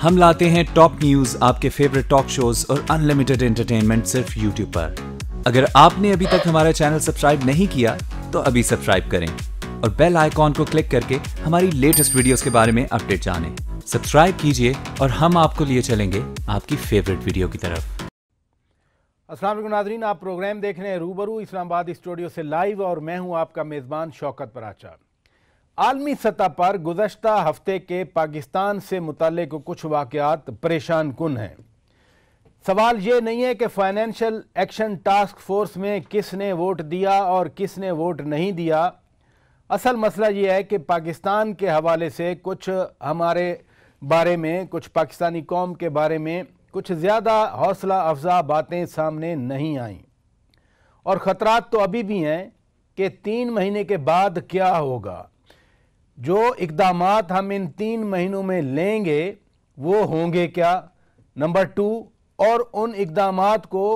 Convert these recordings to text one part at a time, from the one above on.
हम लाते हैं top news, आपके फेवरेट टॉक शोज और अनलिमिटेड एंटरटेनमेंट सिर्फ यूट्यूब पर। अगर आपने अभी तक हमारा चैनल सब्सक्राइब नहीं किया तो अभी सब्सक्राइब करें और बेल आइकॉन को क्लिक करके हमारी लेटेस्ट वीडियोस के बारे में अपडेट जानें। सब्सक्राइब कीजिए और हम आपको लिए चलेंगे आपकी फेवरेट वीडियो की तरफ। अस्सलाम वालेकुम नाज़रीन, आप प्रोग्राम देख रहे हैं रूबरू इस्लामाबाद स्टूडियो से लाइव और मैं हूं आपका मेज़बान शौकत पराचा। आलमी सतह पर गुज़श्ता हफ्ते के पाकिस्तान से मुताल्लिक़ कुछ वाक़यात परेशान कुन हैं। सवाल ये नहीं है कि फाइनेंशियल एक्शन टास्क फोर्स में किसने वोट दिया और किसने वोट नहीं दिया। असल मसला ये है कि पाकिस्तान के हवाले से कुछ हमारे बारे में, कुछ पाकिस्तानी कौम के बारे में कुछ ज़्यादा हौसला अफजा बातें सामने नहीं आईं और ख़तरात तो अभी भी हैं कि 3 महीने के बाद क्या होगा। जो इक़दामात हम इन 3 महीनों में लेंगे वो होंगे क्या, नंबर 2, और उन इक़दामात को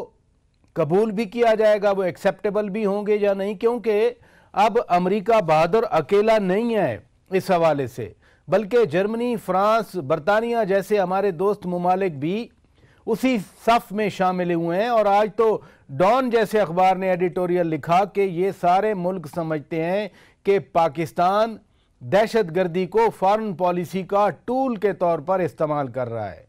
कबूल भी किया जाएगा, वो एक्सेप्टेबल भी होंगे या नहीं, क्योंकि अब अमेरिका बहादुर अकेला नहीं है इस हवाले से, बल्कि जर्मनी, फ्रांस, बरतानिया जैसे हमारे दोस्त ममालिक भी उसी सफ़ में शामिल हुए हैं। और आज तो डॉन जैसे अखबार ने एडिटोरियल लिखा कि ये सारे मुल्क समझते हैं कि पाकिस्तान दहशतगर्दी को फॉरेन पॉलिसी का टूल के तौर पर इस्तेमाल कर रहा है।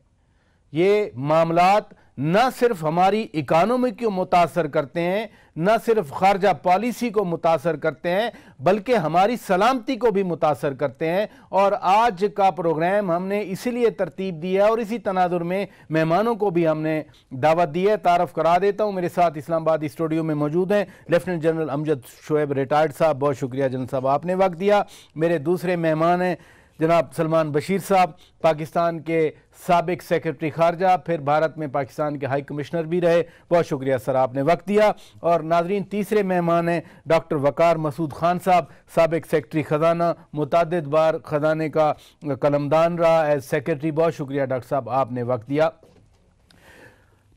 ये मामलात न सिर्फ हमारी इकानमी को मुतासर करते हैं, न सिर्फ खारजा पॉलिसी को मुतासर करते हैं, बल्कि हमारी सलामती को भी मुतासर करते हैं। और आज का प्रोग्राम हमने इसीलिए तरतीब दी है और इसी तनाजुर में मेहमानों को भी हमने दावत दी है। तारफ़ करा देता हूँ, मेरे साथ इस्लामाबाद स्टूडियो में मौजूद हैं lieutenant general Amjad Shoaib retired साहब। बहुत शुक्रिया जनरल साहब, आपने वक्त दिया। मेरे दूसरे मेहमान हैं जनाब सलमान बशीर साहब, पाकिस्तान के साबिक सेक्रेटरी खारजा, फिर भारत में पाकिस्तान के हाई कमिश्नर भी रहे। बहुत शुक्रिया सर, आपने वक्त दिया। और नाजरीन, तीसरे मेहमान हैं डॉक्टर वकार मसूद खान साहब, साबिक सेक्रेटरी ख़जाना, मुतअद्दिद बार ख़जाने का कलमदान रहा एज सेक्रेटरी। बहुत शुक्रिया डॉक्टर साहब, आपने वक्त दिया।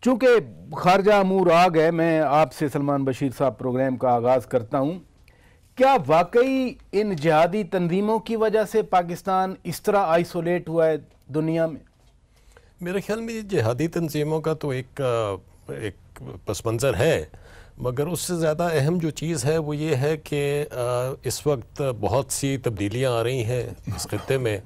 चूँकि खारजा अमूर आ गए, मैं आपसे सलमान बशीर साहब प्रोग्राम का आगाज़ करता हूँ। क्या वाकई इन जिहादी तंजीमों की वजह से पाकिस्तान इस तरह आइसोलेट हुआ है दुनिया में? मेरे ख्याल में जिहादी तंजीमों का तो एक पस मंज़र है, मगर उससे ज़्यादा अहम जो चीज़ है वो ये है कि इस वक्त बहुत सी तब्दीलियाँ आ रही हैं इस खित्ते में।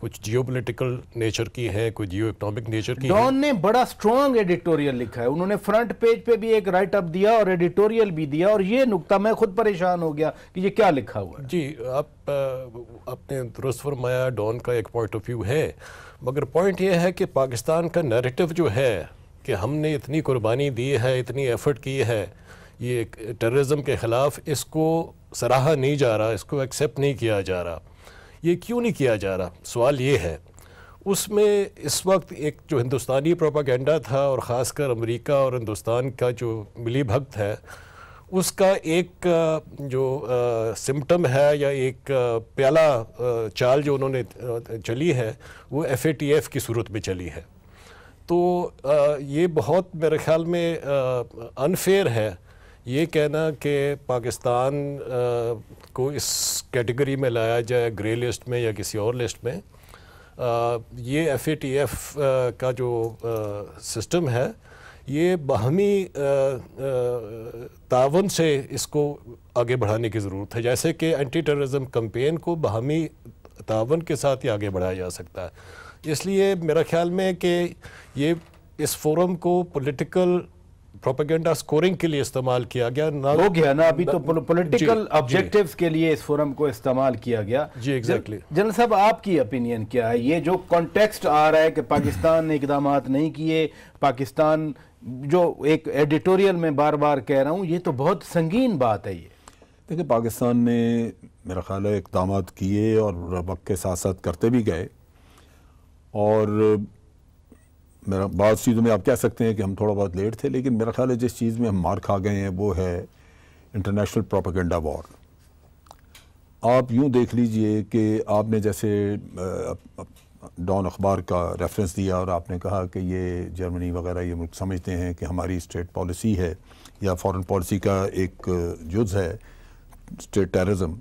कुछ जियोपॉलिटिकल नेचर की है, कुछ जियो इकोनॉमिक नेचर की। डॉन ने बड़ा स्ट्रॉन्ग एडिटोरियल लिखा है, उन्होंने फ्रंट पेज पे भी एक राइट अप दिया और एडिटोरियल भी दिया, और ये नुक्ता मैं खुद परेशान हो गया कि ये क्या लिखा हुआ है। जी, आपने दुरुस्त फरमाया, डॉन का एक पॉइंट ऑफ व्यू है, मगर पॉइंट ये है कि पाकिस्तान का नैरेटिव जो है कि हमने इतनी कुर्बानी दी है, इतनी एफर्ट की है ये टेररिज्म के ख़िलाफ़, इसको सराहा नहीं जा रहा, इसको एक्सेप्ट नहीं किया जा रहा। ये क्यों नहीं किया जा रहा, सवाल ये है। उसमें इस वक्त एक जो हिंदुस्तानी प्रोपागेंडा था और ख़ासकर अमेरिका और हिंदुस्तान का जो मिली भगत है, उसका एक जो सिम्टम है या एक प्याला चाल जो उन्होंने चली है वो FATF की सूरत में चली है। तो ये बहुत मेरे ख्याल में अनफेयर है ये कहना कि पाकिस्तान को इस कैटेगरी में लाया जाए, ग्रे लिस्ट में या किसी और लिस्ट में। ये FATF का जो सिस्टम है ये बाहमी तावन से इसको आगे बढ़ाने की ज़रूरत है। जैसे कि एंटी टेररिज्म कैंपेन को बाहमी तावन के साथ ही आगे बढ़ाया जा सकता है। इसलिए मेरा ख्याल में कि ये इस फोरम को पॉलिटिकल प्रोपेगेंडा स्कोरिंग के लिए इस्तेमाल किया गया ना, हो गया ना, अभी तो पॉलिटिकल ऑब्जेक्टिव्स के लिए इस फोरम को इस्तेमाल किया गया। जी एग्जैक्टली। जनरल साहब, आपकी ओपिनियन क्या है? ये जो कॉन्टेक्स्ट आ रहा है कि पाकिस्तान ने इक़दामात नहीं किए, पाकिस्तान जो एक एडिटोरियल में बार बार कह रहा हूँ, ये तो बहुत संगीन बात है। ये देखिए, पाकिस्तान ने मेरा ख्याल है इक़दामात किए और वक्त के साथ साथ करते भी गए, और मेरा बहुत चीज़ों में आप कह सकते हैं कि हम थोड़ा बहुत लेट थे, लेकिन मेरा ख्याल है जिस चीज़ में हम मार खा गए हैं वो है इंटरनेशनल प्रोपेगेंडा वॉर। आप यूँ देख लीजिए कि आपने जैसे डॉन अखबार का रेफरेंस दिया और आपने कहा कि ये जर्मनी वगैरह ये मुल्क समझते हैं कि हमारी स्टेट पॉलिसी है या फॉरेन पॉलिसी का एक जुज़ है स्टेट टेररिज्म।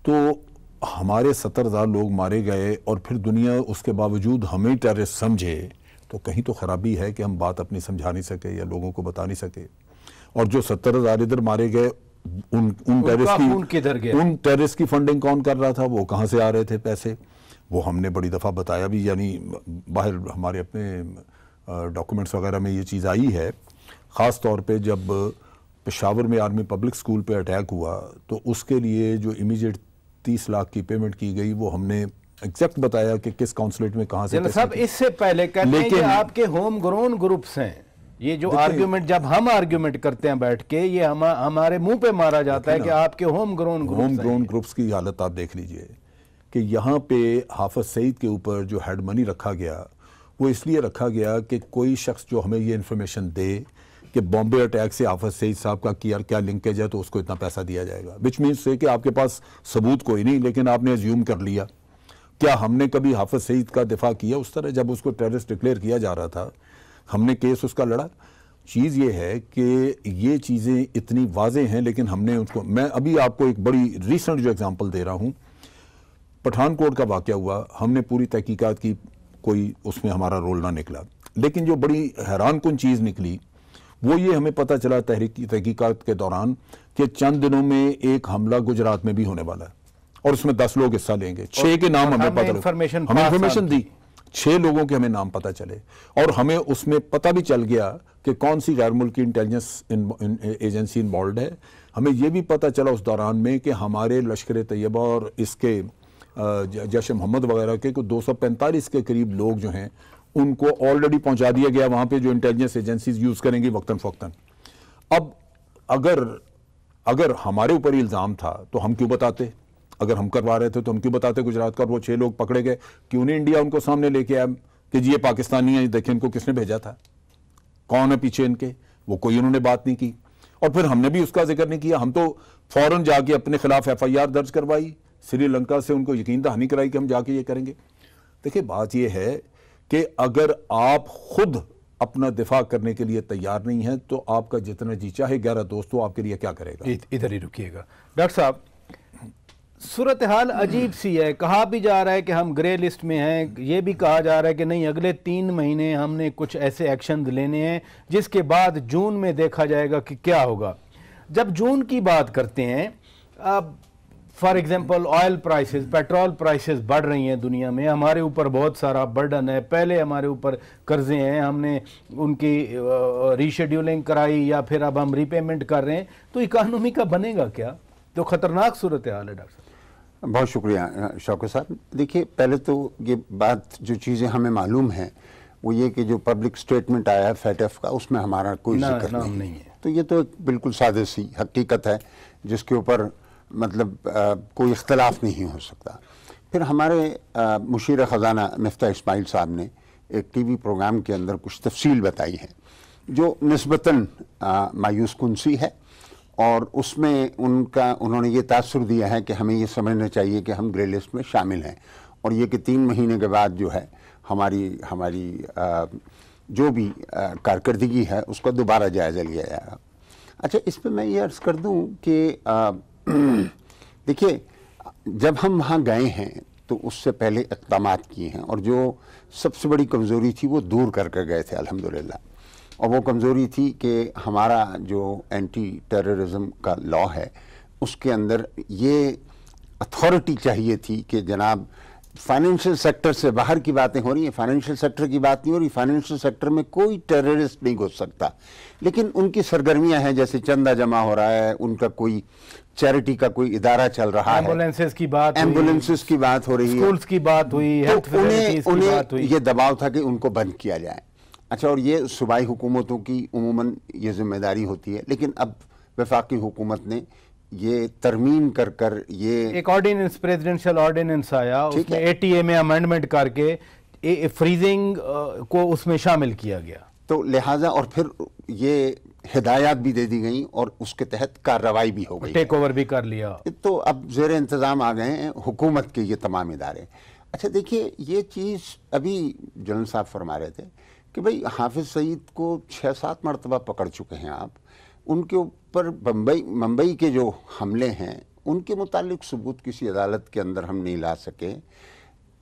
तो हमारे 70,000 लोग मारे गए और फिर दुनिया उसके बावजूद हमें टेररिस्ट समझे, तो कहीं तो खराबी है कि हम बात अपनी समझा नहीं सके या लोगों को बता नहीं सके। और जो 70,000 इधर मारे गए, उन टेररिस्ट की फंडिंग कौन कर रहा था, वो कहाँ से आ रहे थे पैसे, वो हमने बड़ी दफ़ा बताया भी, यानी बाहर हमारे अपने डॉक्यूमेंट्स वगैरह में ये चीज़ आई है। ख़ास तौर पे जब पेशावर में आर्मी पब्लिक स्कूल पे अटैक हुआ तो उसके लिए जो इमीडिएट 30 लाख की पेमेंट की गई, वो हमने एग्जैक्ट बताया कि किस काउंसलेट में कहाँ से। साहब इससे पहले कहते हैं कि आपके होम ग्रोन ग्रुप्स हैं, ये जो आर्ग्यूमेंट, जब हम आर्ग्यूमेंट करते हैं बैठ के, ये हमारे मुंह पे मारा जाता है कि आपके होम ग्रोन ग्रुप्स की हालत आप देख लीजिए कि यहाँ पे हाफिज सईद के ऊपर जो हेड मनी रखा गया, वो इसलिए रखा गया कि कोई शख्स जो हमें ये इन्फॉर्मेशन दे कि बॉम्बे अटैक से हाफिज सईद साहब का क्या लिंकेज है, तो उसको इतना पैसा दिया जाएगा। विच मीन्स से कि आपके पास सबूत कोई नहीं, लेकिन आपने अज्यूम कर लिया। क्या हमने कभी हाफिज सईद का दिफा किया उस तरह? जब उसको टेररिस्ट डिक्लेयर किया जा रहा था, हमने केस उसका लड़ा। चीज़ ये है कि ये चीज़ें इतनी वाज़ेह हैं, लेकिन हमने उसको, मैं अभी आपको एक बड़ी रीसेंट जो एग्जांपल दे रहा हूँ, पठानकोट का वाक़या हुआ, हमने पूरी तहकीकात की, कोई उसमें हमारा रोल ना निकला, लेकिन जो बड़ी हैरान कुन चीज़ निकली वो ये हमें पता चला तहकीकात के दौरान कि चंद दिनों में एक हमला गुजरात में भी होने वाला है और उसमें 10 लोग हिस्सा लेंगे। 6 के नाम हमें पता, हमें इंफॉर्मेशन दी, 6 लोगों के हमें नाम पता चले, और हमें उसमें पता भी चल गया कि कौन सी गैर मुल्की इंटेलिजेंस एजेंसी इन्वॉल्व है। हमें यह भी पता चला उस दौरान में कि हमारे लश्कर तैयबा और इसके जैश मोहम्मद वगैरह के 245 के करीब लोग जो हैं, उनको ऑलरेडी पहुंचा दिया गया वहां पे, जो इंटेलिजेंस एजेंसीज यूज करेंगी वक्तन फक्तन। अब अगर हमारे ऊपर इल्जाम था तो हम क्यों बताते? अगर हम करवा रहे थे तो हम क्यों बताते गुजरात का? और वो 6 लोग पकड़े गए, क्यों नहीं इंडिया उनको सामने लेके आया कि जी ये पाकिस्तानी है, देखिए इनको किसने भेजा था, कौन है पीछे इनके? वो कोई उन्होंने बात नहीं की, और फिर हमने भी उसका जिक्र नहीं किया। हम तो फौरन जाके अपने खिलाफ FIR दर्ज करवाई, श्रीलंका से उनको यकीन दहानी कराई कि हम जाके ये करेंगे। देखिए बात ये है कि अगर आप खुद अपना दिफा करने के लिए तैयार नहीं है तो आपका जितना जी चाहे 11 दोस्तों आपके लिए क्या करेगा। इधर ही रुकिएगा डॉक्टर साहब, सूरत हाल अजीब सी है। कहा भी जा रहा है कि हम ग्रे लिस्ट में हैं, ये भी कहा जा रहा है कि नहीं अगले 3 महीने हमने कुछ ऐसे एक्शन लेने हैं जिसके बाद जून में देखा जाएगा कि क्या होगा। जब जून की बात करते हैं, अब for example oil prices, petrol prices बढ़ रही हैं दुनिया में, हमारे ऊपर बहुत सारा बर्डन है, पहले हमारे ऊपर कर्जे हैं, हमने उनकी रीशेड्यूलिंग कराई या फिर अब हम रीपेमेंट कर रहे हैं, तो इकानमी का बनेगा क्या? तो खतरनाक सूरत हाल है डॉक्टर साहब। बहुत शुक्रिया शौकत साहब। देखिए पहले तो ये बात, जो चीज़ें हमें मालूम है वो ये कि जो पब्लिक स्टेटमेंट आया है FATF का, उसमें हमारा कोई जिक्र नहीं है। तो ये तो बिल्कुल सादे सी हकीकत है जिसके ऊपर मतलब कोई इख्तलाफ नहीं हो सकता। फिर हमारे मुशीर ख़जाना मिफ्ता इस्माइल साहब ने एक TV प्रोग्राम के अंदर कुछ तफसील बताई है जो निस्बतन मायूस कुन है, और उसमें उन्होंने ये तासुर दिया है कि हमें ये समझना चाहिए कि हम ग्रे लिस्ट में शामिल हैं, और ये कि 3 महीने के बाद जो है हमारी जो भी कारकर्दगी है उसका दोबारा जायज़ा लिया जाएगा। अच्छा, इस पर मैं ये अर्ज़ कर दूं कि देखिए जब हम वहाँ गए हैं तो उससे पहले इक़दामात किए हैं, और जो सबसे बड़ी कमज़ोरी थी वो दूर करके गए थे अल्हम्दुलिल्लाह। और वो कमज़ोरी थी कि हमारा जो एंटी टेररिज्म का लॉ है उसके अंदर ये अथॉरिटी चाहिए थी कि जनाब फाइनेंशियल सेक्टर से बाहर की बातें हो रही हैं, फाइनेंशियल सेक्टर की बात नहीं हो रही, फाइनेंशियल सेक्टर में कोई टेररिस्ट नहीं घुस सकता, लेकिन उनकी सरगर्मियां हैं, जैसे चंदा जमा हो रहा है, उनका कोई चैरिटी का कोई इदारा चल रहा है, एम्बुलेंसेस की बात हो रही है, स्कूल्स की बात हुई, तो उन्हें ये दबाव था कि उनको बंद किया जाए। अच्छा, और ये सूबाई हुकूमतों की उमूमन ये जिम्मेदारी होती है, लेकिन अब वफाकी हुकूमत ने ये तरमीम कर ये एक ऑर्डिनेंस, प्रेसिडेंशियल ऑर्डिनेंस आया, उसमें ATA में अमेंडमेंट करके फ्रीजिंग को उसमें शामिल किया गया, तो लिहाजा और फिर ये हिदायत भी दे दी गई और उसके तहत कार्रवाई भी हो गई, टेक ओवर भी कर लिया। तो अब ज़ेर इंतज़ाम आ गए हैं हुकूमत के ये तमाम इदारे। अच्छा देखिए, ये चीज़ अभी जनरल साहब फरमा रहे थे कि भाई हाफिज सईद को 6-7 मरतबा पकड़ चुके हैं आप, उनके ऊपर मुंबई के जो हमले हैं उनके मुतालिक सबूत किसी अदालत के अंदर हम नहीं ला सके।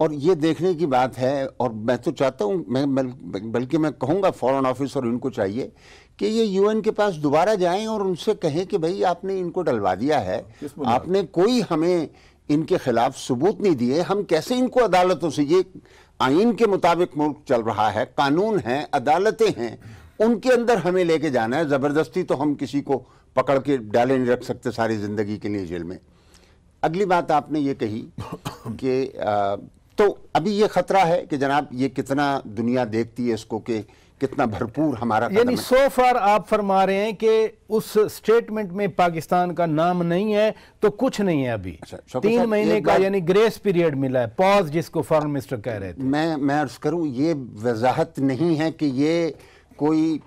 और ये देखने की बात है, और मैं तो चाहता हूँ, बल्कि मैं कहूँगा फॉरेन ऑफिस और इनको चाहिए कि ये यूएन के पास दोबारा जाएं और उनसे कहें कि भाई आपने इनको डलवा दिया है, आपने कोई हमें इनके खिलाफ सबूत नहीं दिए, हम कैसे इनको अदालतों से, ये आइन के मुताबिक मुल्क चल रहा है, कानून है, अदालतें हैं, उनके अंदर हमें लेके जाना है। ज़बरदस्ती तो हम किसी को पकड़ के डाले नहीं रख सकते सारी ज़िंदगी के लिए जेल में। अगली बात आपने ये कही कि तो अभी ये खतरा है कि जनाब ये कितना दुनिया देखती है इसको, कि कितना भरपूर हमारा, यानी सो फार आप फरमा रहे हैं कि उस स्टेटमेंट में पाकिस्तान का नाम नहीं है तो कुछ नहीं है अभी। 3 महीने का यानी ग्रेस पीरियड मिला है, पॉज जिसको फॉरेन मिनिस्टर कह रहे थे। मैं अर्ज करूं, ये वजाहत नहीं है कि ये कोई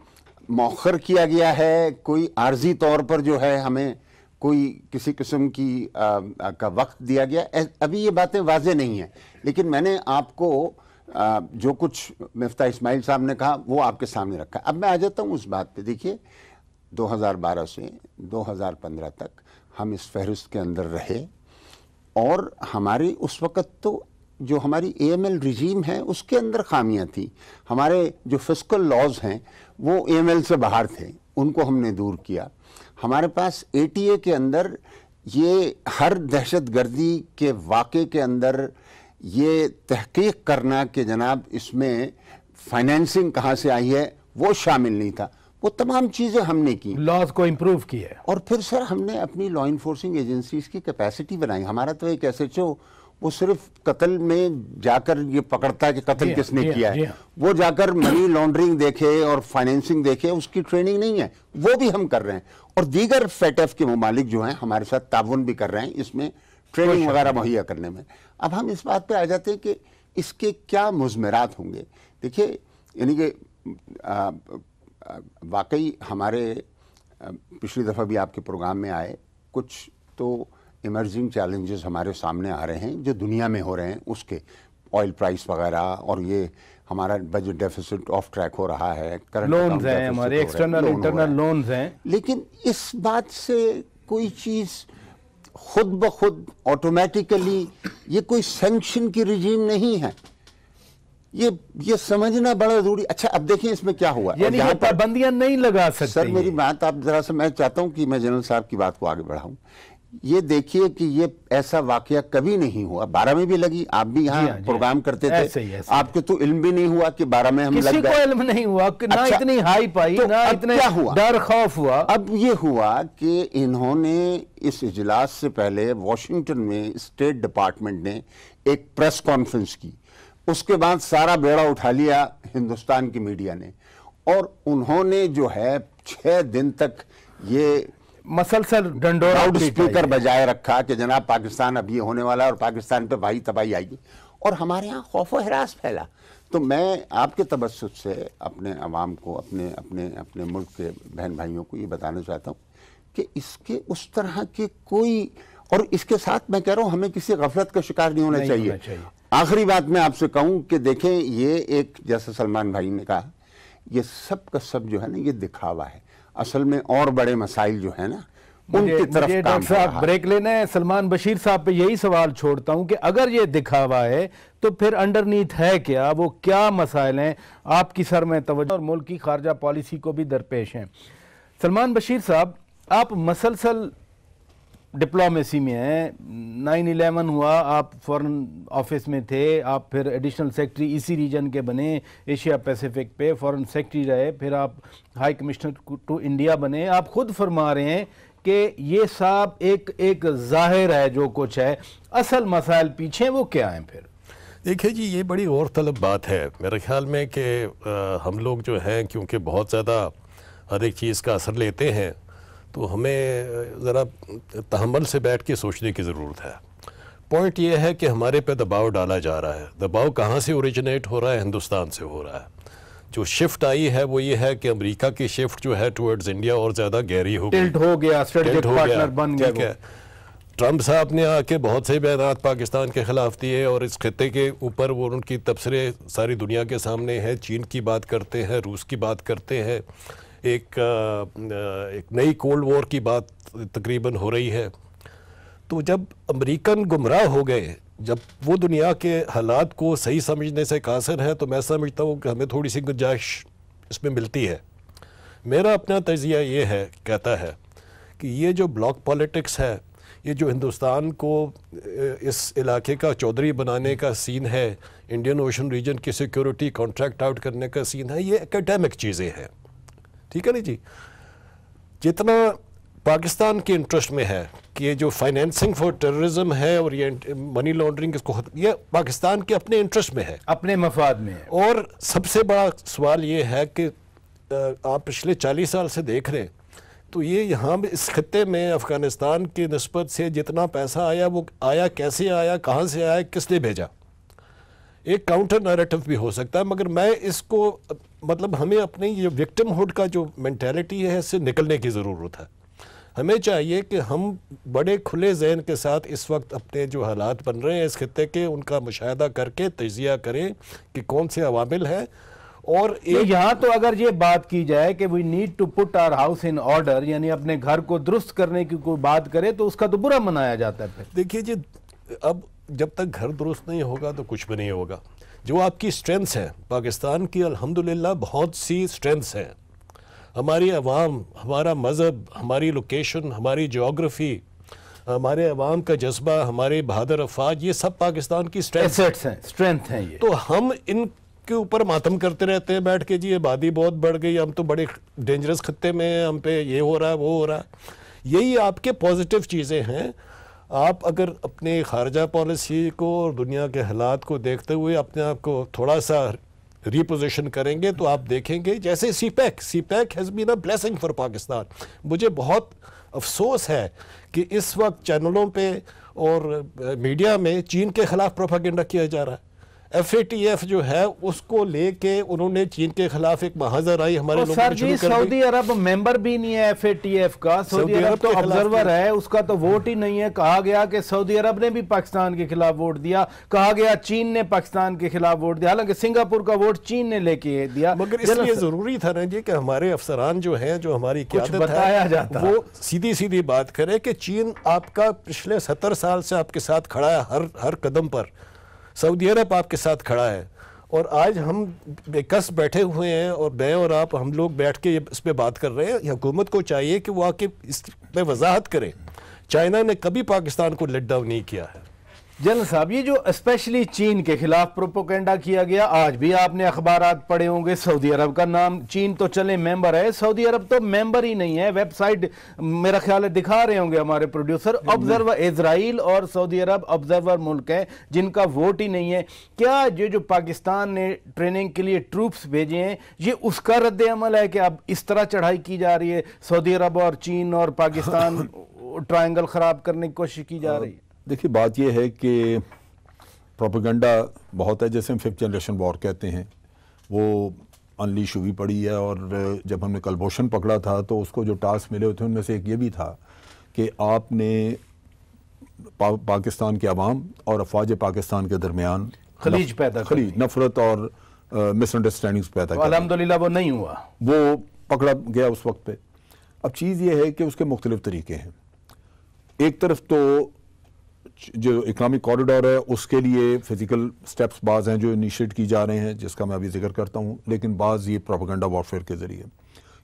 मौखर किया गया है, कोई आर्जी तौर पर जो है हमें कोई किसी किस्म की का वक्त दिया गया, अभी ये बातें वाजे नहीं हैं। लेकिन मैंने आपको जो कुछ मिफ्ता इस्माइल साहब ने कहा वो आपके सामने रखा। अब मैं आ जाता हूँ उस बात पे। देखिए 2012 से 2015 तक हम इस फहरिस्त के अंदर रहे, और हमारी उस वक़्त तो जो हमारी AML रिजीम है उसके अंदर खामियां थी। हमारे जो फिस्कल लॉज हैं वो AML से बाहर थे, उनको हमने दूर किया। हमारे पास ATA के अंदर ये हर दहशतगर्दी के वाक़े के अंदर ये तहकीक करना कि जनाब इसमें फाइनेंसिंग कहाँ से आई है वो शामिल नहीं था। वो तमाम चीज़ें हमने की, लॉज को इम्प्रूव किया, और फिर सर हमने अपनी लॉ इन्फोर्सिंग एजेंसीज की कैपेसिटी बनाई। हमारा तो एक SHO वो सिर्फ कत्ल में जाकर ये पकड़ता है कि कत्ल किसने किया है, वो जाकर मनी लॉन्ड्रिंग देखे और फाइनेंसिंग देखे, उसकी ट्रेनिंग नहीं है, वो भी हम कर रहे हैं। और दीगर FATF के ममालिक जो हैं हमारे साथ ताउन भी कर रहे हैं इसमें ट्रेनिंग वगैरह मुहैया करने में। अब हम इस बात पे आ जाते हैं कि इसके क्या मुज़मरात होंगे। देखिए यानी कि वाकई हमारे पिछली दफ़ा भी आपके प्रोग्राम में आए, कुछ तो इमर्जिंग चैलेंजेस हमारे सामने आ रहे हैं जो दुनिया में हो रहे हैं, उसके ऑयल प्राइस वगैरह, और ये हमारा बजट डेफिसिट ऑफ ट्रैक हो रहा है, करंट लोन्स हैं हमारे, एक्सटर्नल इंटरनल लोन्स हैं। लेकिन इस बात से कोई चीज़ खुद ब खुद ऑटोमेटिकली, ये कोई सैंक्शन की रिजीम नहीं है, ये समझना बड़ा जरूरी। अच्छा अब देखिए इसमें क्या हुआ, यानी ये पाबंदियां नहीं लगा सकते। सर मेरी बात आप जरा से, मैं चाहता हूं कि मैं जनरल साहब की बात को आगे बढ़ाऊं। ये देखिए कि ये ऐसा वाकया कभी नहीं हुआ। 12 में भी लगी, आप भी यहाँ प्रोग्राम करते थे, ऐसे आपके तो इल्म भी नहीं हुआ कि 12 में हम लग गए। किसी को इल्म नहीं हुआ कि ना इतनी हाइप आई, ना इतने डर खौफ हुआ। अब ये हुआ कि इन्होंने इस इजलास से पहले वॉशिंगटन में स्टेट डिपार्टमेंट ने एक प्रेस कॉन्फ्रेंस की, उसके बाद सारा बेड़ा उठा लिया हिंदुस्तान की मीडिया ने, और उन्होंने जो है 6 दिन तक ये मसलसल डंडोरा स्पीकर बजाय रखा कि जनाब पाकिस्तान अब ये होने वाला है और पाकिस्तान पे भाई तबाही आएगी, और हमारे यहाँ खौफ व हरास फैला। तो मैं आपके तबस्सुत से अपने अवाम को, अपने अपने अपने मुल्क के बहन भाइयों को ये बताना चाहता हूँ कि इसके उस तरह के कोई, और इसके साथ मैं कह रहा हूँ हमें किसी गफलत का शिकार नहीं होना चाहिए। आखिरी बात मैं आपसे कहूँ कि देखें ये एक, जैसे सलमान भाई ने कहा, ये सब का सब जो है ना ये दिखावा है, असल में और बड़े मसाइल जो है ना उनकी तरफ काम। डॉक्टर साहब ब्रेक लेना है, सलमान बशीर साहब पे यही सवाल छोड़ता हूं कि अगर ये दिखावा है तो फिर अंडरनीथ है क्या, वो क्या मसाइल हैं आपकी सर में तवज्जो और मुल्क की खारजा पॉलिसी को भी दरपेश हैं। सलमान बशीर साहब, आप मसलसल डिप्लोमेसी में हैं, 9/11 हुआ, आप फॉरेन ऑफिस में थे, आप फिर एडिशनल सेक्रेटरी इसी रीजन के बने, एशिया पैसिफिक पे फॉरेन सेक्रेटरी रहे, फिर आप हाई कमिश्नर टू इंडिया बने। आप खुद फरमा रहे हैं कि ये सब एक जाहिर है जो कुछ है, असल मसाइल पीछे वो क्या हैं? फिर देखिए जी, ये बड़ी और तलब बात है मेरे ख्याल में कि हम लोग जो हैं क्योंकि बहुत ज़्यादा हर एक चीज़ का असर लेते हैं, तो हमें ज़रा तहम्मुल से बैठ के सोचने की ज़रूरत है। पॉइंट ये है कि हमारे पे दबाव डाला जा रहा है। दबाव कहाँ से ओरिजिनेट हो रहा है? हिंदुस्तान से हो रहा है। जो शिफ्ट आई है वो ये है कि अमेरिका की शिफ्ट जो है टुवर्ड्स इंडिया और ज़्यादा गहरी हो गई, टिल्ट हो गया, स्ट्रेटेजिक पार्टनर बन गया। ठीक है, ट्रंप साहब ने आके बहुत से बयानात पाकिस्तान के ख़िलाफ़ दिए और इस खत्ते के ऊपर वो उनकी तबसरे सारी दुनिया के सामने है। चीन की बात करते हैं, रूस की बात करते हैं, एक नई कोल्ड वॉर की बात तकरीबन हो रही है। तो जब अमेरिकन गुमराह हो गए, जब वो दुनिया के हालात को सही समझने से कासिर है, तो मैं समझता हूँ कि हमें थोड़ी सी गुंजाइश इसमें मिलती है। मेरा अपना तजिया ये है, कहता है कि ये जो ब्लॉक पॉलिटिक्स है, ये जो हिंदुस्तान को इस इलाके का चौधरी बनाने का सीन है, इंडियन ओशन रीजन की सिक्योरिटी कॉन्ट्रैक्ट आउट करने का सीन है, ये एकेडमिक चीज़ें हैं, ठीक है ना जी। जितना पाकिस्तान के इंटरेस्ट में है कि ये जो फाइनेंसिंग फॉर टेररिज्म है और ये मनी लॉन्ड्रिंग, इसको ये पाकिस्तान के अपने इंटरेस्ट में है, अपने मफाद में है। और सबसे बड़ा सवाल ये है कि आप पिछले 40 साल से देख रहे हैं, तो ये यहाँ इस खत्ते में अफ़गानिस्तान की निस्बत से जितना पैसा आया, वो आया कैसे आया, कहाँ से आया, किसने भेजा, एक काउंटर नैरेटिव भी हो सकता है। मगर मैं इसको मतलब हमें अपनी ये विक्टिमहुड का जो मेंटालिटी है, इससे निकलने की ज़रूरत है। हमें चाहिए कि हम बड़े खुले जहन के साथ इस वक्त अपने जो हालात बन रहे हैं इस खत्ते के, उनका मुशाहिदा करके तजिया करें कि कौन से अवामिल हैं। और यहाँ तो अगर ये बात की जाए कि we need to put our house in order, यानी अपने घर को दुरुस्त करने की कोई बात करे, तो उसका तो बुरा मनाया जाता है। देखिए जी, अब जब तक घर दुरुस्त नहीं होगा तो कुछ भी नहीं होगा। जो आपकी स्ट्रेंथ्स हैं पाकिस्तान की, अल्हम्दुलिल्लाह बहुत सी स्ट्रेंथ्स हैं, हमारी अवाम, हमारा मज़हब, हमारी लोकेशन, हमारी जोग्राफ़ी, हमारे अवाम का जज्बा, हमारे बहादुर अफवाज, ये सब पाकिस्तान की एसेट्स हैं, स्ट्रेंथ हैं ये। तो हम इनके ऊपर मातम करते रहते हैं बैठ के, जी आबादी बहुत बढ़ गई, हम तो बड़े डेंजरस खत्ते में हैं, हम पे ये हो रहा है, वो हो रहा है। यही आपके पॉजिटिव चीज़ें हैं। आप अगर अपने खारजा पॉलिसी को और दुनिया के हालात को देखते हुए अपने आप को थोड़ा सा रिपोजिशन करेंगे, तो आप देखेंगे जैसे CPEC has been a blessing for Pakistan. मुझे बहुत अफसोस है कि इस वक्त चैनलों पे और मीडिया में चीन के खिलाफ प्रोपेगेंडा किया जा रहा है। FATF जो है उसको लेके उन्होंने चीन के खिलाफ एक महाजराई हमारे लोगों ने शुरू कर दी। सऊदी अरब मेंबर भी नहीं है FATF का, सऊदी अरब तो ऑब्जर्वर है, उसका तो वोट ही नहीं है। कहा गया कि सऊदी अरब ने भी पाकिस्तान के खिलाफ वोट दिया, कहा गया चीन ने पाकिस्तान के खिलाफ वोट दिया, हालांकि सिंगापुर का वोट चीन ने लेके दिया। मगर इसलिए जरूरी था ना जी कि हमारे अफसरान जो हैं, जो हमारी क़यादत बताया जाता, वो सीधी सीधी बात करे कि चीन आपका पिछले 70 साल से आपके साथ खड़ा है, हर कदम पर सऊदी अरब आपके साथ खड़ा है। और आज हम बेकस बैठे हुए हैं और मैं और आप, हम लोग बैठ के इस पे बात कर रहे हैं। हुकूमत को चाहिए कि वो आके इस पे वजाहत करे। चाइना ने कभी पाकिस्तान को लेट डाउन नहीं किया है। जनरल साहब, ये जो स्पेशली चीन के खिलाफ प्रोपोगेंडा किया गया, आज भी आपने अखबारात पढ़े होंगे, सऊदी अरब का नाम, चीन तो चले मेंबर है, सऊदी अरब तो मेंबर ही नहीं है। वेबसाइट मेरा ख्याल है दिखा रहे होंगे हमारे प्रोड्यूसर, ऑब्जर्वर, इजराइल और सऊदी अरब ऑब्जर्वर मुल्क है जिनका वोट ही नहीं है। क्या ये जो पाकिस्तान ने ट्रेनिंग के लिए ट्रूप्स भेजे हैं, ये उसका रद्द अमल है कि अब इस तरह चढ़ाई की जा रही है, सऊदी अरब और चीन और पाकिस्तान ट्रायंगल खराब करने की कोशिश की जा रही है? देखिए, बात यह है कि प्रोपेगेंडा बहुत है, जैसे हम 5th जनरेशन वॉर कहते हैं, वो अनलीश हुई पड़ी है। और जब हमने कलभूषण पकड़ा था तो उसको जो टास्क मिले थे उनमें से एक ये भी था कि आपने पाकिस्तान के अवाम और अफवाज पाकिस्तान के दरमियान खलीज पैदा खलीज नफरत और मिसअंडरस्टैंडिंग्स पैदा की। अल्हम्दुलिल्लाह वो नहीं हुआ, वो पकड़ा गया उस वक्त पे। अब चीज़ ये है कि उसके मुख्तलिफ तरीके हैं। एक तरफ तो जो इकनॉमिक कॉरिडोर है उसके लिए फिजिकल स्टेप्स बाज़ हैं जो इनिशिएट की जा रहे हैं, जिसका मैं अभी जिक्र करता हूँ, लेकिन बाज़ ये प्रोपेगेंडा वॉरफेयर के ज़रिए,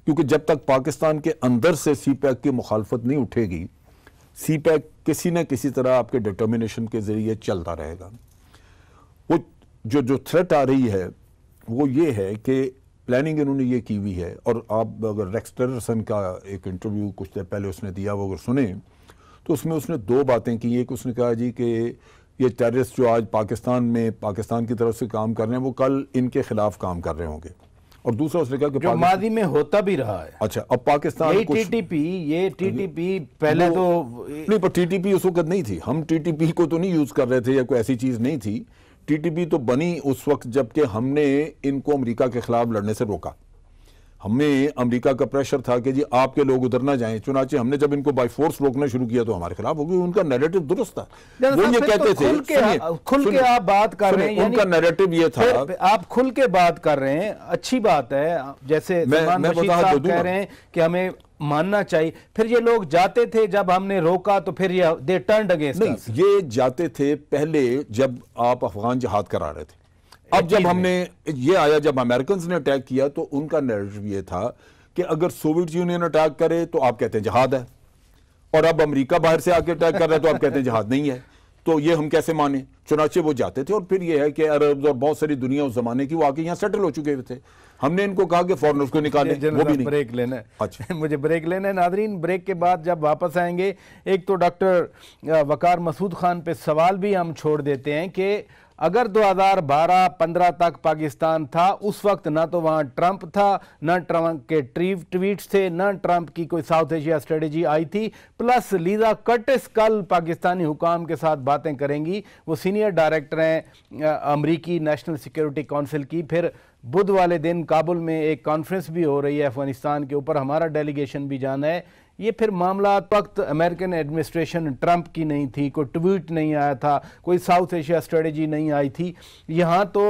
क्योंकि जब तक पाकिस्तान के अंदर से सीपैक की मुखालफत नहीं उठेगी, सीपैक किसी न किसी तरह आपके डिटर्मिनेशन के ज़रिए चलता रहेगा। वो जो थ्रेट आ रही है वो ये है कि प्लानिंग इन्होंने ये की हुई है। और आप अगर रेक्स टिलरसन का एक इंटरव्यू कुछ देर पहले उसने दिया, वो अगर सुने तो उसमें उसने 2 बातें की। एक उसने कहा जी कि ये टेररिस्ट जो आज पाकिस्तान में पाकिस्तान की तरफ से काम कर रहे हैं वो कल इनके खिलाफ काम कर रहे होंगे। और दूसरा उसने कहा कि जो मादी में होता भी रहा है। अच्छा, अब पाकिस्तान ये टीटीपी पहले तो नहीं, पर टीटीपी उस वक्त नहीं थी। हम टीटीपी को तो नहीं यूज कर रहे थे या कोई ऐसी चीज नहीं थी। टीटीपी तो बनी उस वक्त जबकि हमने इनको अमेरिका के खिलाफ लड़ने से रोका। हमें अमेरिका का प्रेशर था कि जी आपके लोग उधर ना जाएं, चुनाचे हमने जब इनको बाय फोर्स रोकना शुरू किया तो हमारे खिलाफ हो गई। उनका नैरेटिव दुरुस्त था, वो ये कहते थे। खुल के आप बात कर रहे हैं, उनका नैरेटिव ये था। आप खुल के बात कर रहे हैं, अच्छी बात है। जैसे सलमान बशीर साहब कह रहे हैं कि हमें मानना चाहिए। फिर ये लोग जाते थे, जब हमने रोका तो फिर ये दे टर्न्ड अगेंस्ट नहीं, ये जाते थे पहले जब आप अफगान जहाद करा रहे थे। अब जब हमने ये आया, जब अमेरिकन ने अटैक किया तो उनका नैरेटिव ये था कि अगर सोवियत यूनियन अटैक करे तो आप कहते हैं जहाद है, और अब अमेरिका बाहर से आके अटैक कर रहा है तो आप कहते हैं जहाद नहीं है। तो ये हम कैसे माने? चुनाचे वो जाते थे, और फिर ये है कि अरब और बहुत सारी दुनिया उस जमाने की वो आके यहाँ सेटल हो चुके थे। हमने इनको कहा कि फॉरेनर्स को निकालें, वो भी नहीं। ब्रेक लेना है। अच्छा मुझे ब्रेक लेना है नादरीन। ब्रेक के बाद जब वापस आएंगे, एक तो डॉक्टर वकार मसूद खान पे सवाल भी हम छोड़ देते हैं कि अगर 2012-15 तक पाकिस्तान था, उस वक्त ना तो वहाँ ट्रंप था, ना ट्रंप के ट्वीट्स थे, ना ट्रंप की कोई साउथ एशिया स्ट्रेटेजी आई थी। प्लस लीजा कर्टिस कल पाकिस्तानी हुकाम के साथ बातें करेंगी। वो सीनियर डायरेक्टर हैं अमरीकी नेशनल सिक्योरिटी काउंसिल की। फिर बुध वाले दिन काबुल में एक कॉन्फ्रेंस भी हो रही है अफगानिस्तान के ऊपर, हमारा डेलीगेशन भी जाना है। ये फिर मामला वक्त अमेरिकन एडमिनिस्ट्रेशन ट्रंप की नहीं थी, कोई ट्वीट नहीं आया था, कोई साउथ एशिया स्ट्रेटेजी नहीं आई थी। यहाँ तो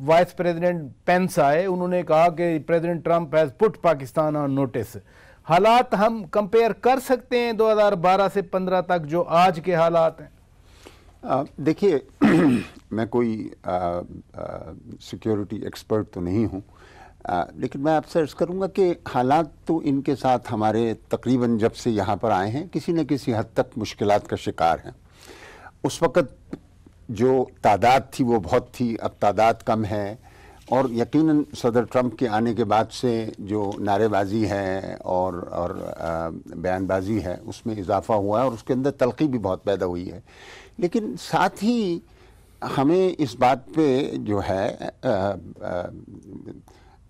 वाइस प्रेसिडेंट पेंस आए, उन्होंने कहा कि president Trump has put Pakistan on notice. हालात हम कंपेयर कर सकते हैं 2012 से 15 तक जो आज के हालात हैं? देखिए मैं कोई सिक्योरिटी एक्सपर्ट तो नहीं हूँ, लेकिन मैं आपसे अर्ज़ करूँगा कि हालात तो इनके साथ हमारे तकरीबन जब से यहाँ पर आए हैं किसी न किसी हद तक मुश्किलात का शिकार हैं। उस वक़्त जो तादाद थी वो बहुत थी, अब तादाद कम है, और यकीनन सदर ट्रंप के आने के बाद से जो नारेबाजी है और बयानबाजी है उसमें इजाफा हुआ है, और उसके अंदर तलखी भी बहुत पैदा हुई है। लेकिन साथ ही हमें इस बात पे जो है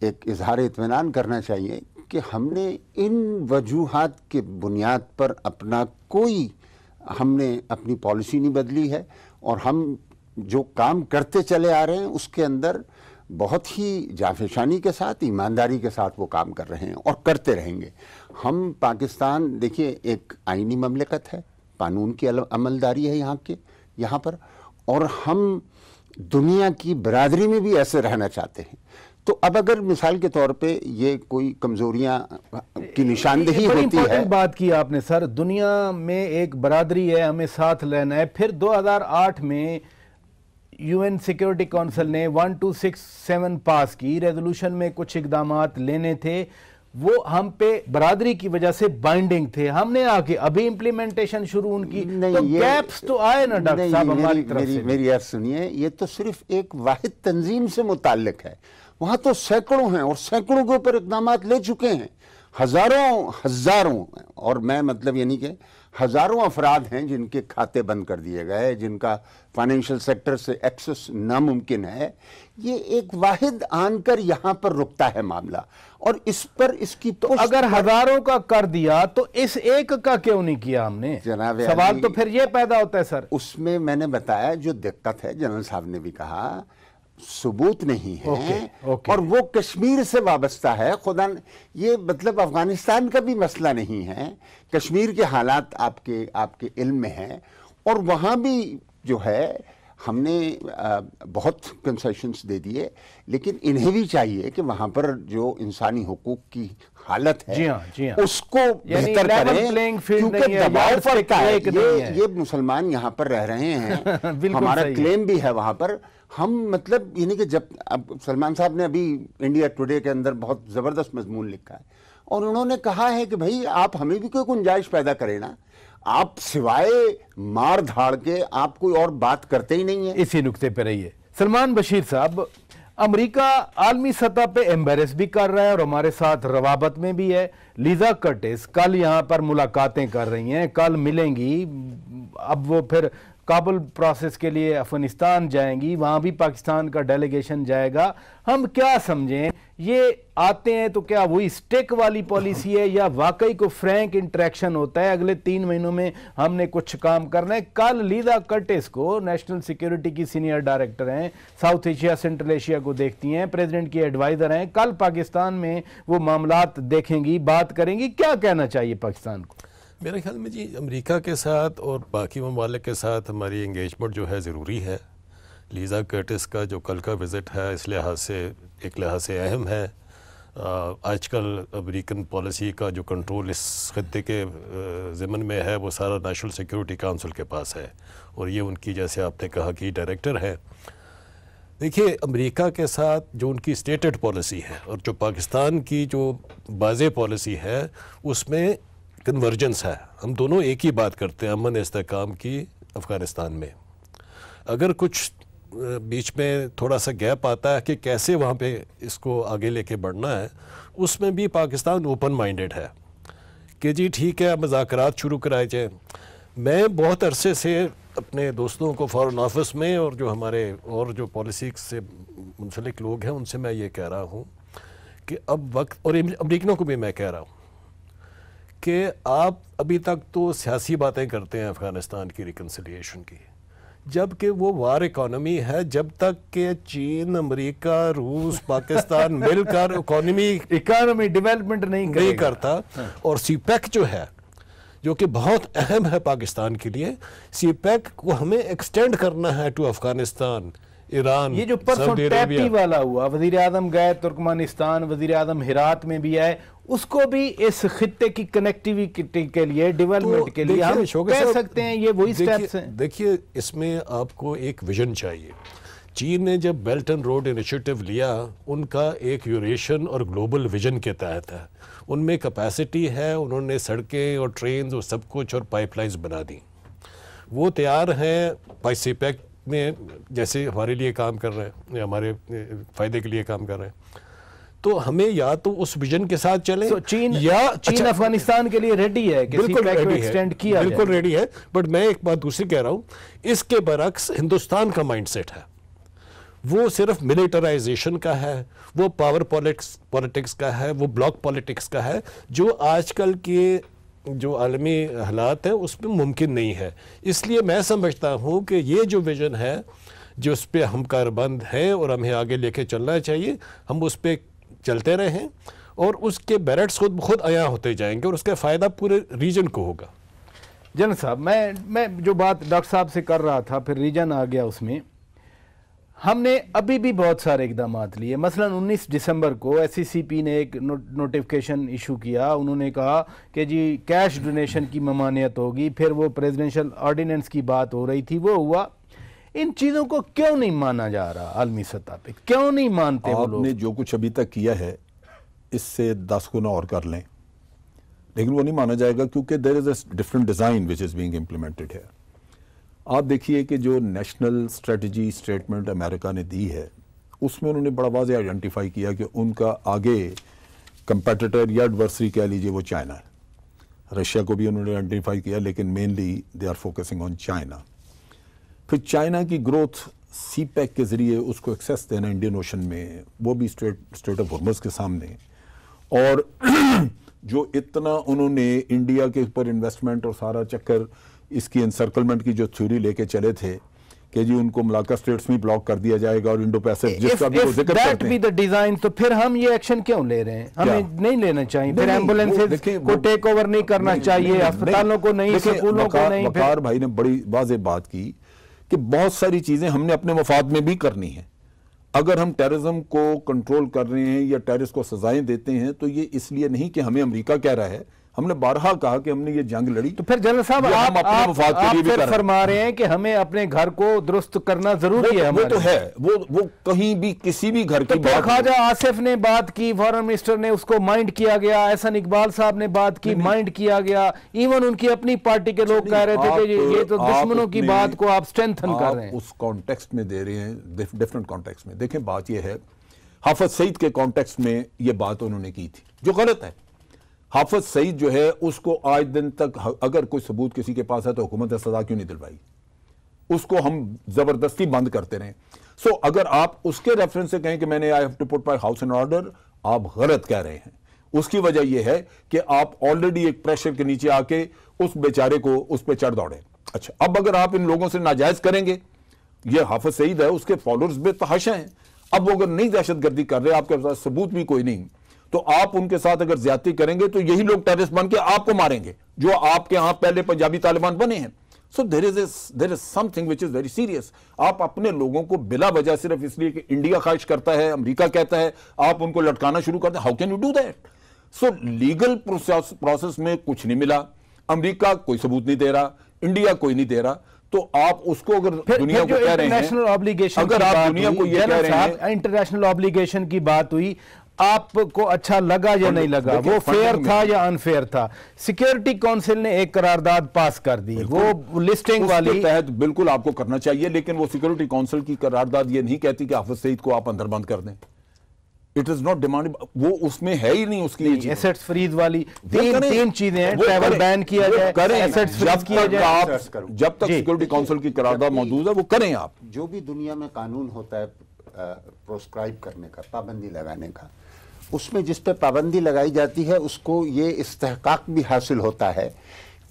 एक इजहार इत्मीनान करना चाहिए कि हमने इन वजूहात के बुनियाद पर हमने अपनी पॉलिसी नहीं बदली है, और हम जो काम करते चले आ रहे हैं उसके अंदर बहुत ही जाफेशानी के साथ, ईमानदारी के साथ वो काम कर रहे हैं और करते रहेंगे। हम पाकिस्तान, देखिए, एक आईनी ममलिकत है, कानून की अमलदारी है यहाँ पर, और हम दुनिया की बरादरी में भी ऐसे रहना चाहते हैं। तो अब अगर मिसाल के तौर पे ये कोई कमजोरियां की निशानदेही होती है। बात की आपने सर, दुनिया में एक बरादरी है, हमें साथ लेना है। फिर 2008 में यूएन सिक्योरिटी काउंसिल ने 1267 पास की, रेजोल्यूशन में कुछ इकदामात लेने थे, वो हम पे बरादरी की वजह से बाइंडिंग थे। हमने आके अभी इम्प्लीमेंटेशन शुरू उनकी, तो गैप्स तो आए ना डॉक्टर साहब हमारी तरफ से। मेरी यार सुनिए, ये तो सिर्फ एक वाहिद तंजीम से मुताल्लिक है, वहां तो सैकड़ों हैं और सैकड़ों के ऊपर इकदामात ले चुके हैं, हजारों, और मैं मतलब यानी कि हजारों अफराद हैं जिनके खाते बंद कर दिए गए, जिनका फाइनेंशियल सेक्टर से एक्सेस नामुमकिन है। ये एक वाहिद आनकर यहाँ पर रुकता है मामला, और इस पर इसकी तो अगर हजारों का कर दिया तो इस एक का क्यों नहीं किया हमने? जनाब, सवाल तो फिर ये पैदा होता है सर। उसमें मैंने बताया जो दिक्कत है, जनरल साहब ने भी कहा, सबूत नहीं है। और वो कश्मीर से वाबस्ता है, खुदा ये मतलब अफगानिस्तान का भी मसला नहीं है। कश्मीर के हालात आपके इल्म में हैं, और वहाँ भी जो है हमने बहुत कंसेशंस दे दिए, लेकिन इन्हें भी चाहिए कि वहाँ पर जो इंसानी हुकूक की हालत है, जी हाँ, उसको बेहतर करें, क्योंकि दबाव पड़ता है। ये मुसलमान यहाँ पर रह रहे हैं हमारा क्लेम भी है वहाँ पर। हम मतलब यानी कि जब अब सलमान साहब ने अभी इंडिया टुडे के अंदर बहुत ज़बरदस्त मजमून लिखा है, और उन्होंने कहा है कि भाई आप हमें भी कोई गुंजाइश पैदा करें ना, आप सिवाय मार धाड़ के आप कोई और बात करते ही नहीं है। इसी नुक्ते पे रहिए। सलमान बशीर साहब, अमेरिका आलमी सतह पे एम्बेरस भी कर रहा है और हमारे साथ रवाबत में भी है। लीजा कर्टिस कल यहाँ पर मुलाकातें कर रही हैं, कल मिलेंगी, अब वो फिर काबुल प्रोसेस के लिए अफगानिस्तान जाएंगी, वहाँ भी पाकिस्तान का डेलीगेशन जाएगा। हम क्या समझें, ये आते हैं तो क्या वही स्टिक वाली पॉलिसी है या वाकई को फ्रैंक इंटरेक्शन होता है, अगले 3 महीनों में हमने कुछ काम करना है? कल लीजा कर्टिस को, नेशनल सिक्योरिटी की सीनियर डायरेक्टर हैं, साउथ एशिया सेंट्रल एशिया को देखती हैं, प्रेसिडेंट की एडवाइज़र हैं, कल पाकिस्तान में वो मामलात देखेंगी, बात करेंगी। क्या कहना चाहिए पाकिस्तान को? मेरे ख्याल में जी अमेरिका के साथ और बाकी ममालिक के साथ हमारी इंगेजमेंट जो है ज़रूरी है। लीजा कर्टिस का जो कल का विज़िट है इस लिहाज से एक लिहाज से अहम है। आजकल अमेरिकन पॉलिसी का जो कंट्रोल इस खत्ते के ज़िम्मन में है वो सारा नेशनल सिक्योरिटी काउंसिल के पास है, और ये उनकी, जैसे आपने कहा कि डायरेक्टर है। देखिए, अमेरिका के साथ जो उनकी स्टेटेड पॉलिसी है और जो पाकिस्तान की जो वाज़ेह पॉलिसी है उसमें कन्वर्जेंस है। हम दोनों एक ही बात करते हैं, अमन इस्तेहकाम की अफ़गानिस्तान में। अगर कुछ बीच में थोड़ा सा गैप आता है कि कैसे वहाँ पे इसको आगे लेके बढ़ना है, उसमें भी पाकिस्तान ओपन माइंडेड है कि जी ठीक है, मुज़ाकरात शुरू कराए जाए। मैं बहुत अरसे से अपने दोस्तों को फॉरेन ऑफिस में और जो हमारे और जो पॉलिटिक्स से मुंसलिक लोग हैं उनसे मैं ये कह रहा हूँ कि अब वक्त, और अमरीकनों को भी मैं कह रहा हूँ कि आप अभी तक तो सियासी बातें करते हैं अफ़गानिस्तान की रिकन्सिलिएशन की, जबकि वो वार इकॉनमी है। जब तक कि चीन, अमेरिका, रूस, पाकिस्तान मिलकर इकॉनमी डेवलपमेंट नहीं करता, और सीपैक जो है, जो कि बहुत अहम है पाकिस्तान के लिए, सीपैक को हमें एक्सटेंड करना है टू अफगानिस्तान, ईरान। ये जो परसों टैप्टी वाला हुआ, वजीर आजम गए तुर्कमेनिस्तान, वजीर आजम हिरात में भी आए, उसको भी इस खित्ते की कनेक्टिविटी के लिए, डेवलपमेंट के लिए हम कह सकते हैं ये वही स्टेप्स हैं। देखिए, इसमें आपको एक विजन चाहिए। चीन ने जब बेल्ट एंड रोड इनिशिएटिव लिया, उनका एक यूरेशियन और ग्लोबल विजन के तहत है। उनमें कैपेसिटी है, उन्होंने सड़कें और ट्रेन और सब कुछ और पाइपलाइंस बना दी। वो तैयार हैं सीपैक में जैसे हमारे लिए काम कर रहे हैं, हमारे फ़ायदे के लिए काम कर रहे हैं। तो हमें या तो उस विजन के साथ चलें, चीन अफगानिस्तान के लिए रेडी है कि बिल्कुल रेडी है, एक्सटेंड किया बिल्कुल रेडी है। बट मैं एक बात दूसरी कह रहा हूँ, इसके बरक्स हिंदुस्तान का माइंडसेट है, वो सिर्फ मिलिटराइजेशन का है, वो पावर पॉलिटिक्स का है, वो ब्लॉक पॉलिटिक्स का है, जो आजकल के जो आलमी हालात हैं उसमें मुमकिन नहीं है। इसलिए मैं समझता हूँ कि ये जो विजन है, जो उस पर हम कारबंद हैं और हमें आगे लेके चलना चाहिए, हम उस पर चलते रहें और उसके बेरेट्स खुद आया होते जाएंगे और उसका फ़ायदा पूरे रीजन को होगा। जनरल साहब, मैं जो बात डॉक्टर साहब से कर रहा था, फिर रीजन आ गया उसमें। हमने अभी भी बहुत सारे इकदाम लिए। मसलन 19 दिसंबर को SCCP ने एक नोटिफिकेशन इशू किया। उन्होंने कहा कि जी कैश डोनेशन की ममानियत होगी। फिर वो प्रेसिडेंशियल ऑर्डिनेंस की बात हो रही थी, वो हुआ। इन चीज़ों को क्यों नहीं माना जा रहा आलमी सतह पे? क्यों नहीं मानते वो लोग? आपने जो कुछ अभी तक किया है इससे 10 गुना और कर लें, लेकिन वो नहीं माना जाएगा क्योंकि there is a different design which is being implemented है। आप देखिए कि जो नेशनल स्ट्रेटजी स्टेटमेंट अमेरिका ने दी है उसमें उन्होंने बड़ा वाज़ेह आइडेंटिफाई किया कि उनका आगे कंपेटिटर या एडवर्सरी कह लीजिए वो चाइना है। रशिया को भी उन्होंने आइडेंटिफाई किया, लेकिन mainly they are focusing on China. फिर चाइना की ग्रोथ सीपैक के ज़रिए उसको एक्सेस देना इंडियन ओशन में, वो भी स्ट्रेट ऑफ हॉर्मज़ के सामने। और जो इतना उन्होंने इंडिया के ऊपर इन्वेस्टमेंट और सारा चक्कर इसकी एनसर्कलमेंट की जो थ्योरी लेके चले थे कि जी उनको मलाका स्टेट्स में ब्लॉक कर दिया जाएगा और इंडो पैसिफिक जिसका भी जिक्र करते हैं। डिजाइन तो फिर हम ये एक्शन क्यों ले रहे हैं? हमें नहीं लेना चाहिए। फिर एम्बुलेंसेस को टेक ओवर नहीं करना चाहिए, अस्पतालों को नहीं, स्कूलों को नहीं। वकार भाई ने बड़ी वाज़ेह बात की कि बहुत सारी चीजें हमने अपने मफाद में भी करनी है। अगर हम टेररिज्म को कंट्रोल कर रहे हैं या टेररिस्ट को सजाएं देते हैं तो ये इसलिए नहीं कि हमें अमेरिका कह रहा है, हमने बारहा कहा कि हमने ये जंग लड़ी। तो फिर जनरल साहब आप अपने मफाद के लिए भी कर फरमा रहे हैं कि हमें अपने घर को दुरुस्त करना जरूरी है। वो तो है, वो कहीं भी किसी भी घर की बात। ख्वाजा आसिफ ने बात की, फॉरेन मिनिस्टर ने, उसको माइंड किया गया। एहसन इकबाल साहब ने बात की, माइंड किया गया। इवन उनकी अपनी पार्टी के लोग कह रहे थे कि ये तो दुश्मनों की बात को आप स्ट्रेंथन कर रहे हैं। उस कॉन्टेक्स्ट में दे रहे हैं, डिफरेंट कॉन्टेक्स्ट में। देखें, बात यह है, हाफिज सईद के कॉन्टेक्स्ट में ये बात उन्होंने की थी जो गलत है। हाफिज सईद जो है उसको आज दिन तक अगर कोई सबूत किसी के पास है तो हुकूमत ने सजा क्यों नहीं दिलवाई? उसको हम जबरदस्ती बंद करते रहे। सो अगर आप उसके रेफरेंस से कहें कि मैंने I have to put my house in order, आप गलत कह रहे हैं। उसकी वजह यह है कि आप ऑलरेडी एक प्रेशर के नीचे आके उस बेचारे को उस पर चढ़ दौड़े। अच्छा, अब अगर आप इन लोगों से नाजायज करेंगे, ये हाफिज सईद है, उसके फॉलोअर्स बेतहाशा हैं। अब वो अगर नहीं दहशतगर्दी कर रहे, आपके पास सबूत भी कोई नहीं, तो आप उनके साथ अगर ज्यादती करेंगे तो यही लोग टेररिस्ट बन के आपको मारेंगे जो आपके यहां पहले पंजाबी तालिबान बने हैं। So there is something which is very serious. आप अपने लोगों को बिला वजह सिर्फ इसलिए कि इंडिया ख्वाहिश करता है, अमेरिका कहता है, आप उनको लटकाना शुरू कर दें। How can you do that? So legal process में कुछ नहीं मिला, अमेरिका कोई सबूत नहीं दे रहा, इंडिया कोई नहीं दे रहा, तो आप उसको अगर दुनिया को कह रहे हैं, अगर आप दुनिया को ये कह रहे हैं, इंटरनेशनल ऑब्लिगेशन की बात हुई, आपको अच्छा लगा या नहीं लगा, वो फेयर था या अनफेयर था? सिक्योरिटी काउंसिल ने एक करारदाद पास कर दी, वो लिस्टिंग वाली तहत बिल्कुल आपको करना चाहिए, लेकिन वो सिक्योरिटी काउंसिल की करारदाद ये नहीं कहती कि हाफिज सईद को आप अंदर बंद कर दें। इट इज नॉट डिमांड, वो उसमें है ही नहीं उसकी एसेट्स फ्रीज वाली तीन चीजें हैं, ट्रैवल बैन किया जाए, एसेट्स फ्रीज किया जाए, जब तक सिक्योरिटी काउंसिल की करारदाद मौजूद है वो करें। आप जो भी दुनिया में कानून होता है प्रोस्क्राइब करने का, पाबंदी लगाने का, उसमें जिस पे पाबंदी लगाई जाती है उसको ये इस्तेहकाक भी हासिल होता है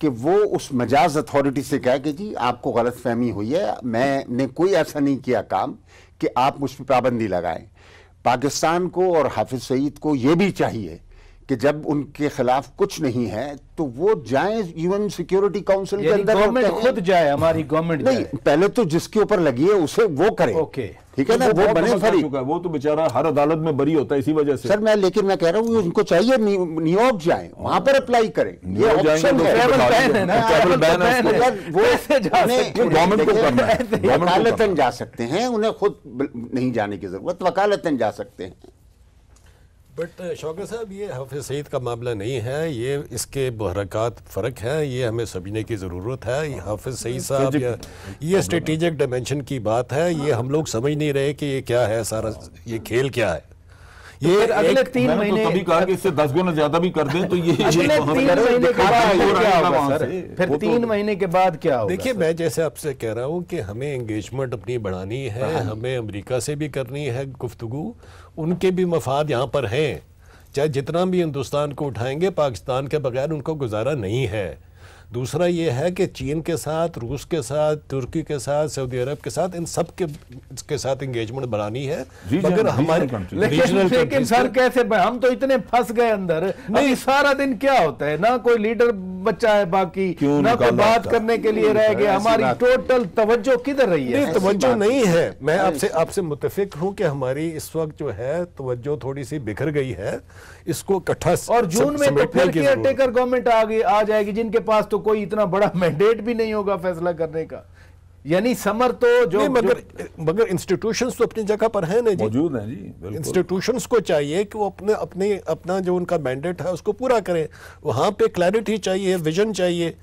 कि वो उस मजाज अथॉरिटी से कहा कि जी आपको गलतफहमी हुई है, मैंने कोई ऐसा नहीं किया काम कि आप मुझ पर पाबंदी लगाएं। पाकिस्तान को और हाफिज सईद को ये भी चाहिए कि जब उनके खिलाफ कुछ नहीं है तो वो जाएं यूएन सिक्योरिटी काउंसिल के अंदर, गवर्नमेंट खुद जाए, हमारी गवर्नमेंट नहीं, पहले तो जिसके ऊपर लगी है उसे वो करे। ओके, ठीक है ना, वो बने फरी, वो तो बेचारा हर अदालत में बरी होता है इसी वजह से। सर लेकिन मैं कह रहा हूँ उनको चाहिए न्यूयॉर्क जाएं, वहां पर अप्लाई करें, ये ऑप्शन है, वकालतन जा सकते हैं, उन्हें खुद नहीं जाने की जरूरत, वकालतन जा सकते हैं। बट शौकत साहब, ये हाफिज सईद का मामला नहीं है, ये इसके बहरकात फ़र्क है, ये हमें समझने की ज़रूरत है। हाफिज सईद साहब ये स्ट्रेटेजिक डायमेंशन की बात है, ये हम लोग समझ नहीं रहे कि ये क्या है, सारा ये खेल क्या है। ये अगले 3 महीने, तो तभी कहा कि इससे 10 गुना ज्यादा भी कर दें तो ये अगले 3 महीने के बाद क्या होगा सर? फिर 3 महीने के बाद क्या होगा? देखिए, मैं जैसे आपसे कह रहा हूँ कि हमें एंगेजमेंट अपनी बढ़ानी है, हमें अमेरिका से भी करनी है गुफ्तगू, उनके भी मफाद यहाँ पर हैं, चाहे जितना भी हिंदुस्तान को उठाएंगे, पाकिस्तान के बगैर उनको गुजारा नहीं है। दूसरा ये है कि चीन के साथ, रूस के साथ, तुर्की के साथ, सऊदी अरब के साथ, इन सब के साथ एंगेजमेंट बढ़ानी है। मगर हमारे लेकिन सर कैसे, हम तो इतने फंस गए अंदर, नहीं सारा दिन क्या होता है, ना कोई लीडर बच्चा है बाकी, ना कोई बात करने के लिए रह गए, हमारी टोटल तवज्जो किधर रही है? नहीं, तवज्जो नहीं है। मैं आपसे मुत्तफिक हूँ कि हमारी इस वक्त जो है तवज्जो थोड़ी सी बिखर गई है, इसको इकट्ठा, और जून में तो फिर केयरटेकर गवर्नमेंट आ जाएगी, जिनके पास तो कोई इतना बड़ा मैंडेट भी नहीं होगा फैसला करने का। यानी समर तो जो मगर इंस्टीट्यूशंस तो अपनी जगह पर है ना जी, मौजूद हैं जी। इंस्टीट्यूशंस को चाहिए कि वो अपना जो उनका मैंडेट है उसको पूरा करें। वहाँ पे क्लैरिटी चाहिए, विजन चाहिए।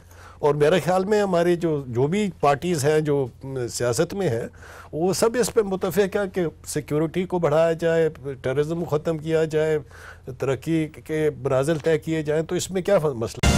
और मेरे ख्याल में हमारे जो भी पार्टीज़ हैं जो सियासत में है, वो सब इस पे मुतफिक है कि सिक्योरिटी को बढ़ाया जाए, टेररिज्म को ख़त्म किया जाए, तरक्की के मनाजिल तय किए जाएँ। तो इसमें क्या मसला?